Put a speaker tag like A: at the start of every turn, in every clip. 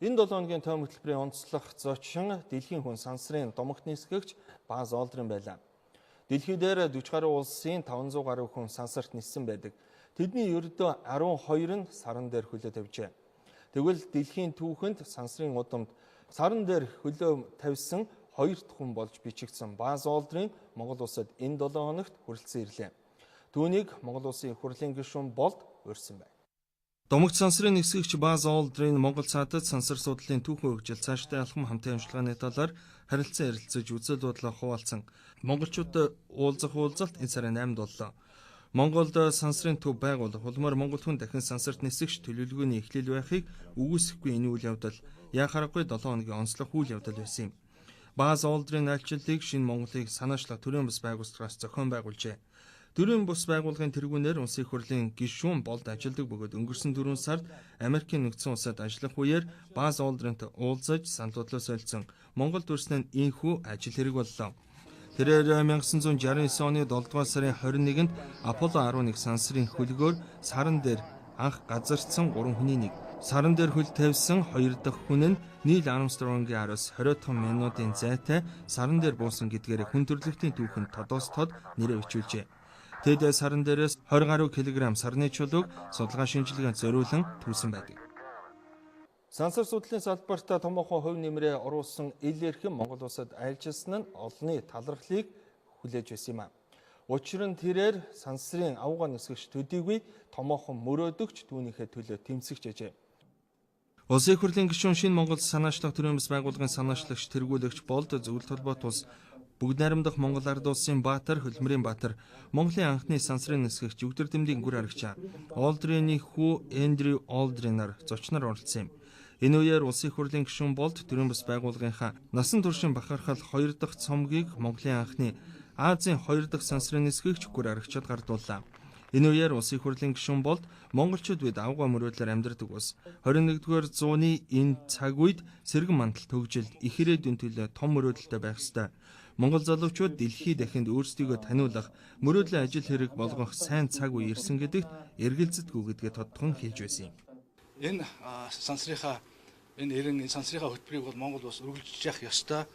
A: Энэ 7 хоногийн тойм хөтөлбөрийн онцлог зочин дэлхийн хүн сансрын домогт нисгэгч Баз Олдрин байлаа. Дэлхий дээр 40 гаруй улсын 500 гаруй хүн сансарт ниссэн байдаг. Тэдний ердөө 12 нь саран дээр хөлөө тавьжээ. Тэгвэл дэлхийн түүхэнд сансрын удамд саран дээр хөлөө тавьсан 2 дахь хүн болж бичигдсэн Баз Олдрин Монгол улсад энэ 7 хоногт хүрэлцэн ирлээ. Түүнийг Монгол улсын их хурлын гишүүн Болд урьсан байна. Домогт сансрын нисгэгч Баз Олдрин Монгол цаадад сансар судлалын түүхэн хөгжил цаашдаа алхам хамтын ажиллагааны талаар харилцан ярилцаж үзэл бодлоо хуваалцсан. Монголчуудад уулзах уулзалт энэ сарын 8-нд боллоо. Монголд сансрын төв байгуулах улмаар Монгол хүн дахин сансарт нисгэгч төлөвлөгөөний эхлэл байхыг үгүйсэхгүй энэ үйл явдал яхаарахгүй 7 хоногийн онцлог үйл явдал байсан юм. Баз Олдрин айлчлалыг шинэ Монголыг санаачлах төрийн бас байгууллагаас зохион байгуулжээ. Төрийн бус байгууллагын тэргүүнээр улсын их хурлын гишүүн Болд ажилдаг бөгөөд өнгөрсөн 4 сард Америкийн нэгдсэн улсад ажиллах үеэр Баз Олдринт уулзаж саналуудлаа солилцсон. Монголд үрснэн инхүү ажил хэрэг боллоо. Тэрээр 1969 оны 7 дугаар сарын 21-нд Аполло 11 сансрын хөлгөөр саран дээр анх газардсан 3 хүний нэг. Саран дээр хөл тавьсан 2 дахь хүн нь Нийл Армстронгийн араас 20 минутын зайтай саран дээр буусан гэдгээр хүн төрөлхтний түүхэнд тодоос тод нэрээ бичүүлжээ. Тэд саран дээрээс 20 гаруй килограмм сарны чулууг судалгаа шинжилгээнд зориулан түүсэн байдаг. Сансар судлалын салбарт томоохон хувь нэмрээ оруулсан ил эрхэм Монгол улсад айлчилсан нь олонний талархлыг хүлээж байсан юм а. Учир нь тэрээр сансрын авгаа нисгэгч төдийгүй томоохон мөрөөдөгч түүнийхээ төлөө тэмцэгч ажээ. Улсын их хурлын гишүүн шинэ Монгол санаачлах төрийн бас байгууллагын санаачлагч тэргүүлэгч Болд зөвлөлт холбоот улс бүгд найрамдах Монгол ард улсын баатар, хөлмөрийн баатар, Монголын анхны сансрын нисгэгч Өдөр Дэмдийн гүр харагчаа Олдрины хүү Эндрю Олдринаар зочноор оролцсон юм. Энэ үеэр улсын их хурлын гишүүн Болд төрийн бас байгууллагынхаа насан туршийн бахархал 2 дахь цомгийг Монголын анхны Азийн 2 дахь сансрын нисгэгч гүр харагчид гардууллаа. Энэ үеэр улсын их хурлын гишүүн Болд монголчууд бид авгаа мөрөөдлөөр амьдардаг ус 21-р зууны энэ цаг үед сэргэн мандал төгжилд их ирээдүйн төлөө том мөрөөдөлтэй байх ёстой. Монгол залуучууд дэлхий дахинд өөрсдийгөө таниулах, мөрөөдлийн ажил хэрэг болгох сайн цаг үе ирсэн гэдэгт эргэлзэдэггүй гэдгээ тодтогон хэлж байсан юм.
B: Энэ сансрынхаа хөтөлбөрийг бол Монгол улс үргэлжлэж явах ёстой.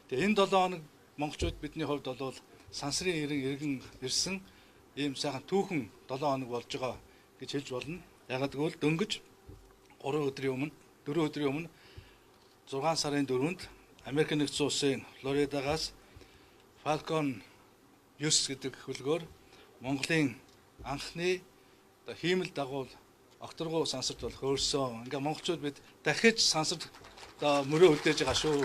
B: Тэгээ энэ 7 хоног монголчууд бидний хувьд бол сансрын иргэн ирсэн ийм сайхан түүхэн 7 хоног болж байгаа гэж хэлж болно. Ягаад гэвэл дөнгөж 4 өдрийн өмнө 6 сарын 4-нд Америк нэгдсэн улсын Флоридагаас Falcon 9 гэдэг хөлгөөр Монголын анхны хиймэл дагуул окторгуу сансарт болох өөрсөн. Ингээ монголчууд бид дахиж сансарт мөрөө үлдээж байгаа шүү.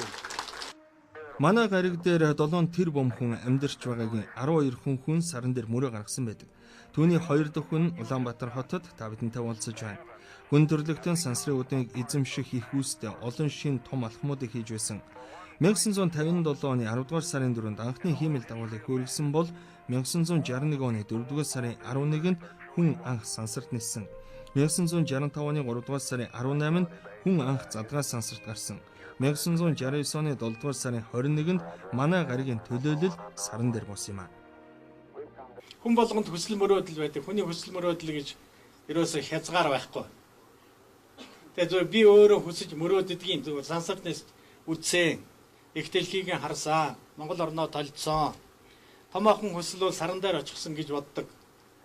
A: Манай гариг дээр 7 тэр бом хүн амьдарч байгаагийн 12 хүн саран дээр мөрөө гаргасан байдаг. Түүний 2 дахь хүн Улаанбаатар хотод та бидэнтэй уулзаж байна. Хүн төрлөختөн сансрын үднийг эзэмших их үүстэй олон шин том алхмуудыг хийж байсан. 1957 оны 10 дугаар сарын 4-нд анхны хиймэл дагуулыг хөөргсөн бол 1961 оны 4 дугаар сарын 11-нд хүн анх сансарт ниссэн. 1965 оны 3 дугаар сарын 18-нд хүн анх задгай сансарт гарсан. 1969 оны 7 дугаар сарын 21-нд манай гаригийн төлөөлөл саран дээр буусан юм а.
C: Хүн болгонд хүсэл мөрөөдөл байдаг. Хүний хүсэл мөрөөдөл гэж ерөөсөө хязгаар байхгүй. Тэгээ зөв би өөрөө хүсэж мөрөөддгийн зөв сансарт нис үтсэн. Их дэлхийг харсан. Монгол орноо толцсон. Томоохон хүсэл бол саран дээр очихсан гэж боддог.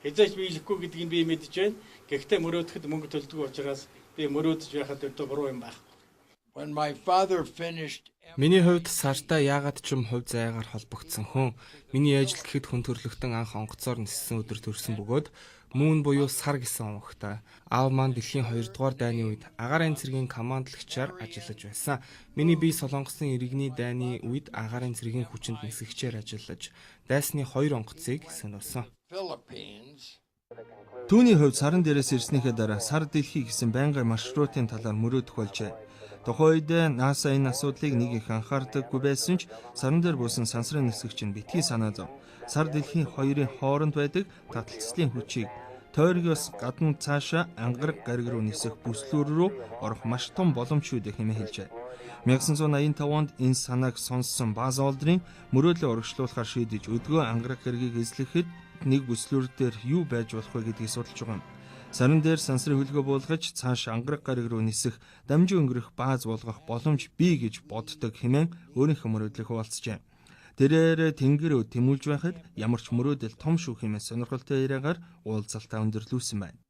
C: Хязгаарч биелэхгүй гэдгийг би мэдэж байна. Гэхдээ мөрөөдөд мөнгө төлдөг учраас би мөрөөдөж байхад өртөө буруу юм байх.
D: Миний хувьд сартаа яагаад ч юм хувь заяагаар холбогдсон хүн. Миний ажил гэхэд хүн төрлөختөн анх онгоцоор ниссэн өдөр төрсөн бөгөөд мөн буюу сар гэсэн онгогтой. Аав маань дэлхийн 2 дугаар дайны үед агаарын цэргийн командлагчаар ажиллаж байсан. Миний бие Солонгосын иргэний дайны үед агаарын цэргийн хүчинд нисгэгчээр ажиллаж дайсны 2 онгоцыг сониулсан.
A: Түүний хувьд саран дээрээс ирснийхээ дараа сар дэлхий гэсэн байнгын маршрутын талаар мөрөөдөх болжээ. Тухайн үед NASA энэ асуудлыг нэг их анхаардаггүй байсан ч саран дээр буусан сансрын нисгэгч нь битгий санаа зов. Сар дэлхийн хоёрын хооронд байдаг таталцлын хүчийг тойргоос гадна цаашаа ангараг гариг руу нисэх бүслүүр рүү орох маш том боломж шүү хэмээн хэлжээ. 1985 онд энэ санааг сонссон Баз Олдрин мөрөөдлөө урагшлуулахар шийдэж өдгөө ангараг гаригийг эзлэхэд нэг бүслүүр дээр юу байж болох вэ гэдгийг судалж байгаа юм. Саран дээр сансрын хөлгөө буулгаж цааш ангараг гариг руу нисэх, дамжин өнгөрөх бааз болгох боломж бий гэж боддог хэмээн өөрийнхөө мөрөөдлийг хуваалцжээ. Тэрээр тэнгэр тэмүүлж байхад ямар ч мөрөөдөл том шүү хэмээн сонирхолтой яриагаар уулзалтаа өндөрлүүлсэн байна.